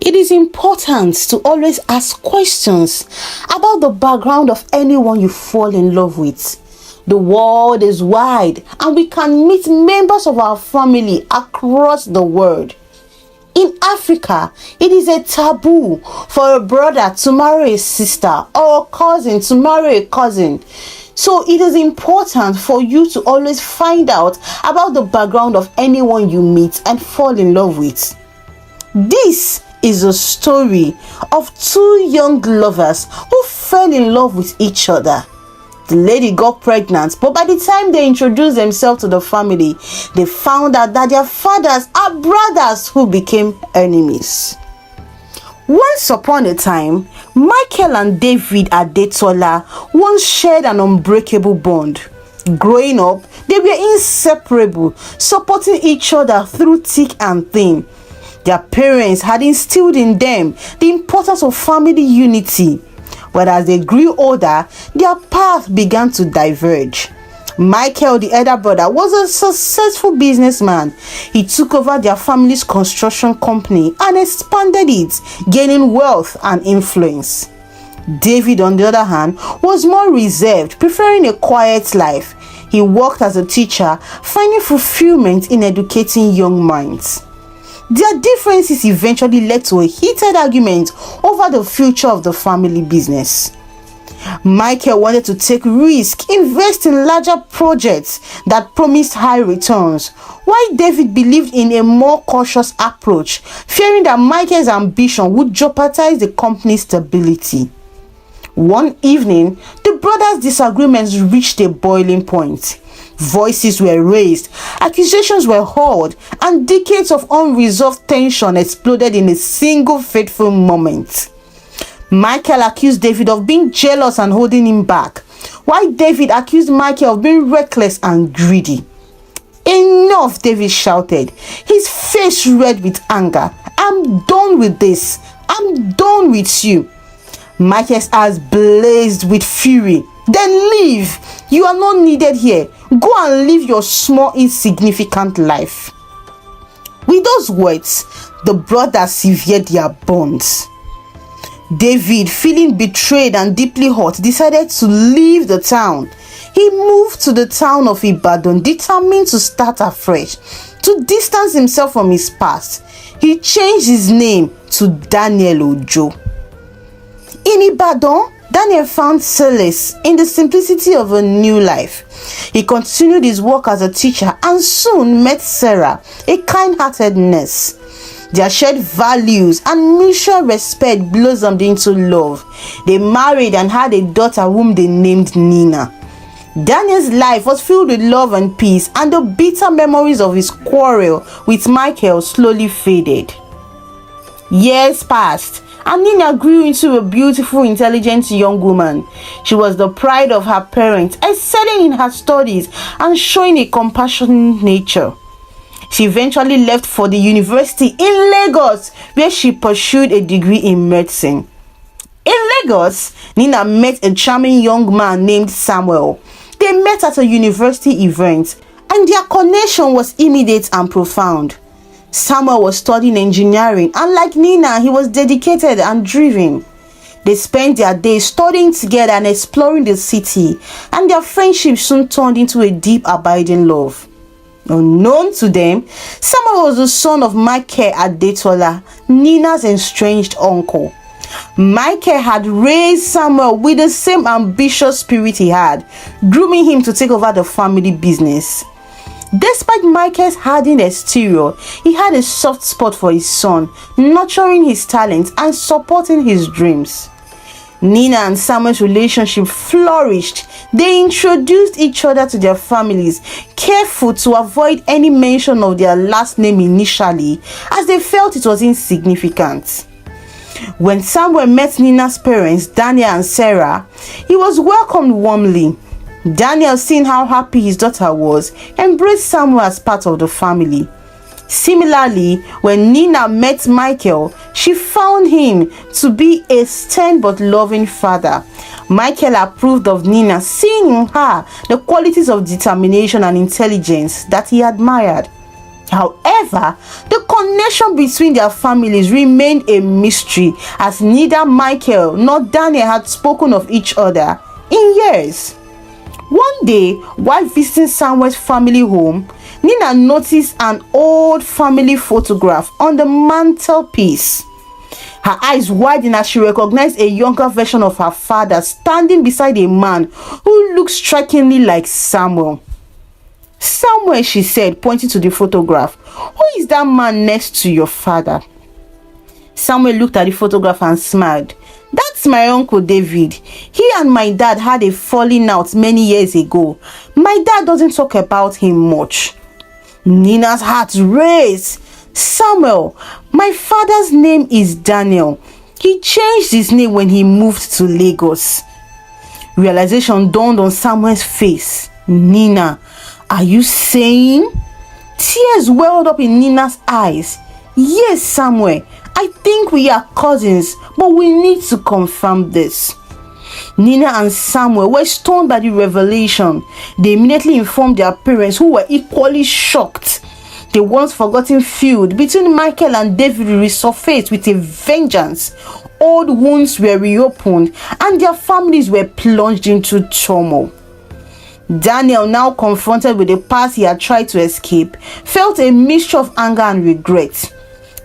It is important to always ask questions about the background of anyone you fall in love with. The world is wide and we can meet members of our family across the world. In Africa, it is a taboo for a brother to marry a sister or a cousin to marry a cousin. So it is important for you to always find out about the background of anyone you meet and fall in love with. This is a story of two young lovers who fell in love with each other. The lady got pregnant, but by the time they introduced themselves to the family, they found out that their fathers are brothers who became enemies. Once upon a time, Michael and David Adetola once shared an unbreakable bond. Growing up, they were inseparable, supporting each other through thick and thin. Their parents had instilled in them the importance of family unity. But as they grew older, their paths began to diverge. Michael, the elder brother, was a successful businessman. He took over their family's construction company and expanded it, gaining wealth and influence. David, on the other hand, was more reserved, preferring a quiet life. He worked as a teacher, finding fulfillment in educating young minds. Their differences eventually led to a heated argument over the future of the family business. Michael wanted to take risks, invest in larger projects that promised high returns, while David believed in a more cautious approach, fearing that Michael's ambition would jeopardize the company's stability. One evening, the brothers' disagreements reached a boiling point. Voices were raised, accusations were hurled, and decades of unresolved tension exploded in a single fateful moment. Michael accused David of being jealous and holding him back, while David accused Michael of being reckless and greedy. "Enough," David shouted, his face red with anger. "I'm done with this. I'm done with you." Michael's eyes blazed with fury. "Then leave. You are not needed here. Go and live your small, insignificant life." With those words, the brothers severed their bonds. David, feeling betrayed and deeply hurt, decided to leave the town. He moved to the town of Ibadan, determined to start afresh. To distance himself from his past, he changed his name to Daniel Ojo. In Ibadan, Daniel found solace in the simplicity of a new life. He continued his work as a teacher and soon met Sarah, a kind-hearted nurse. Their shared values and mutual respect blossomed into love. They married and had a daughter whom they named Nina. Daniel's life was filled with love and peace, and the bitter memories of his quarrel with Michael slowly faded. Years passed, and Nina grew into a beautiful, intelligent young woman. She was the pride of her parents, excelling in her studies and showing a compassionate nature. She eventually left for the university in Lagos, where she pursued a degree in medicine. In Lagos, Nina met a charming young man named Samuel. They met at a university event, and their connection was immediate and profound. Samuel was studying engineering, and like Nina, he was dedicated and driven. They spent their days studying together and exploring the city, and their friendship soon turned into a deep, abiding love. Unknown to them, Samuel was the son of Michael Adetola, Nina's estranged uncle. Michael had raised Samuel with the same ambitious spirit he had, grooming him to take over the family business. Despite Michael's hardened exterior, he had a soft spot for his son, nurturing his talents and supporting his dreams. Nina and Samuel's relationship flourished. They introduced each other to their families, careful to avoid any mention of their last name initially, as they felt it was insignificant. When Samuel met Nina's parents, Daniel and Sarah, he was welcomed warmly. Daniel, seeing how happy his daughter was, embraced Samuel as part of the family. Similarly, when Nina met Michael, she found him to be a stern but loving father. Michael approved of Nina, seeing in her the qualities of determination and intelligence that he admired. However, the connection between their families remained a mystery, as neither Michael nor Daniel had spoken of each other in years. One day, while visiting Samuel's family home, Nina noticed an old family photograph on the mantelpiece. Her eyes widened as she recognized a younger version of her father standing beside a man who looked strikingly like Samuel. "Samuel," she said, pointing to the photograph, "who is that man next to your father?" Samuel looked at the photograph and smiled. "That's my uncle David. He and my dad had a falling out many years ago. My dad doesn't talk about him much." Nina's heart raced. "Samuel, my father's name is Daniel. He changed his name when he moved to Lagos." Realization dawned on Samuel's face. "Nina, are you saying?" Tears welled up in Nina's eyes. "Yes, Samuel, I think we are cousins, but we need to confirm this." Nina and Samuel were stunned by the revelation. They immediately informed their parents, who were equally shocked. The once forgotten feud between Michael and David resurfaced with a vengeance. Old wounds were reopened and their families were plunged into turmoil. Daniel, now confronted with the past he had tried to escape, felt a mixture of anger and regret.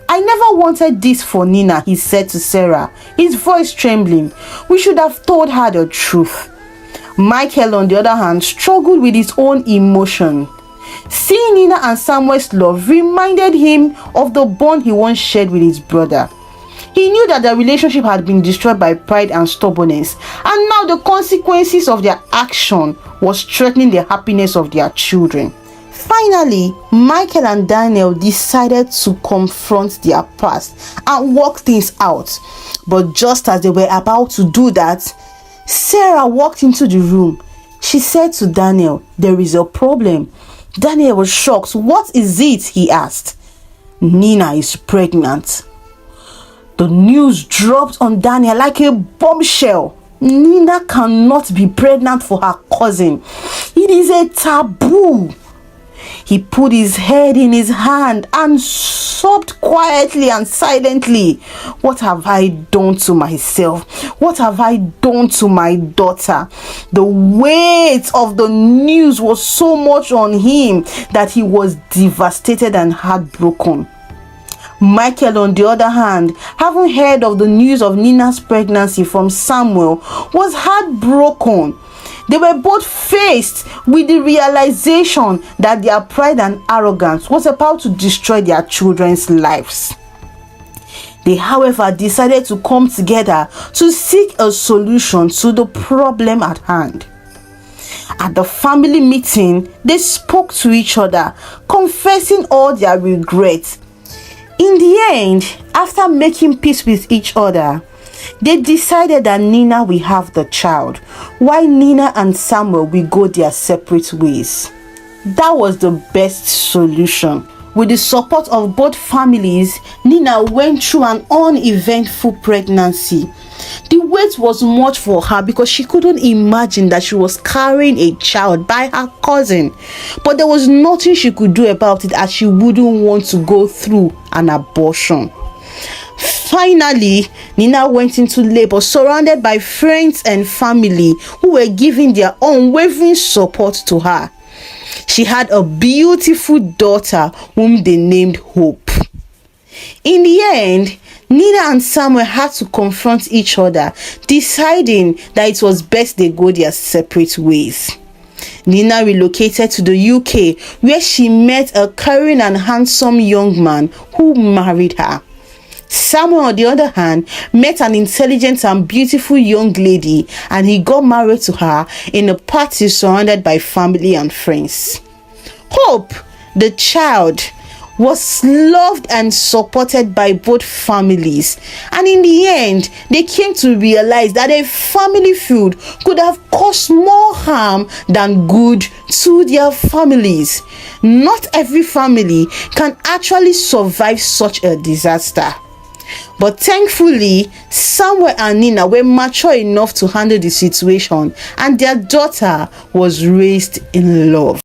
"I never wanted this for Nina," he said to Sarah, his voice trembling. "We should have told her the truth." Michael, on the other hand, struggled with his own emotion. Seeing Nina and Samuel's love reminded him of the bond he once shared with his brother. He knew that their relationship had been destroyed by pride and stubbornness, and now the consequences of their action was threatening the happiness of their children. Finally, Michael and Daniel decided to confront their past and work things out. But just as they were about to do that, Sarah walked into the room. She said to Daniel, "There is a problem." Daniel was shocked. "What is it?" he asked. "Nina is pregnant." The news dropped on Daniel like a bombshell. Nina cannot be pregnant for her cousin. It is a taboo. He put his head in his hand and sobbed quietly and silently. "What have I done to myself? What have I done to my daughter?" The weight of the news was so much on him that he was devastated and heartbroken. Michael, on the other hand, having heard of the news of Nina's pregnancy from Samuel, was heartbroken. They were both faced with the realization that their pride and arrogance was about to destroy their children's lives. They, however, decided to come together to seek a solution to the problem at hand. At the family meeting, they spoke to each other, confessing all their regrets. In the end, after making peace with each other, they decided that Nina will have the child, while Nina and Samuel will go their separate ways. That was the best solution. With the support of both families, Nina went through an uneventful pregnancy. The wait was much for her because she couldn't imagine that she was carrying a child by her cousin. But there was nothing she could do about it, as she wouldn't want to go through an abortion. Finally, Nina went into labor, surrounded by friends and family who were giving their unwavering support to her. She had a beautiful daughter whom they named Hope. In the end, Nina and Samuel had to confront each other, deciding that it was best they go their separate ways. Nina relocated to the UK, where she met a caring and handsome young man who married her. Samuel, on the other hand, met an intelligent and beautiful young lady, and he got married to her in a party surrounded by family and friends. Hope, the child, was loved and supported by both families, and in the end, they came to realize that a family feud could have caused more harm than good to their families. Not every family can actually survive such a disaster. But thankfully, Samuel and Nina were mature enough to handle the situation, and their daughter was raised in love.